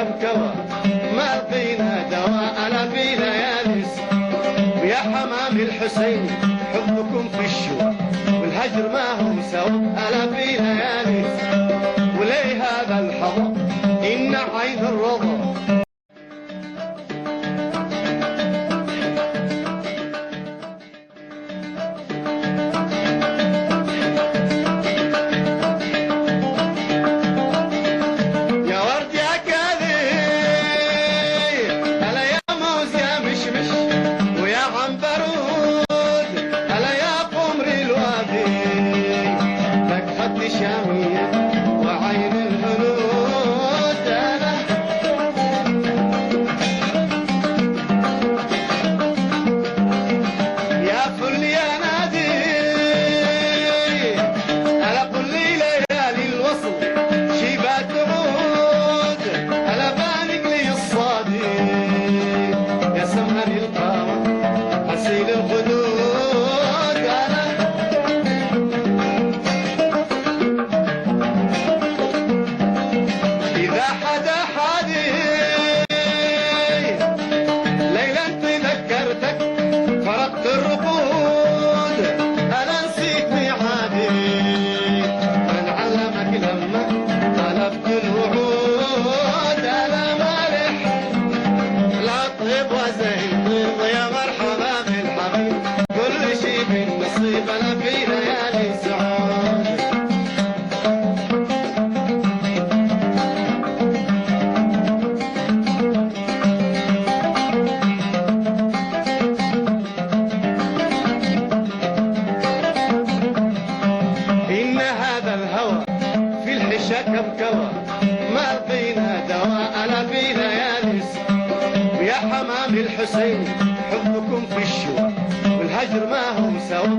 كبكوى ما لقينا دواء ألا في ليالي ويا حمام الحسين حبكم في الشوى والهجر ما هو سوى ألا في ليالي وليه هذا الحظر إن عين الرضا وعين الهنود يا فل يا نادي ألا قل لي ليالي الوصل شيبات تعود ألا بانق لي الصادي يا سمهني القمر حسين الخدود كبكوى ما لقينا دواء ألا في ليالي ويا حمام الحسين حبكم في الشوى والهجر ما هو سوى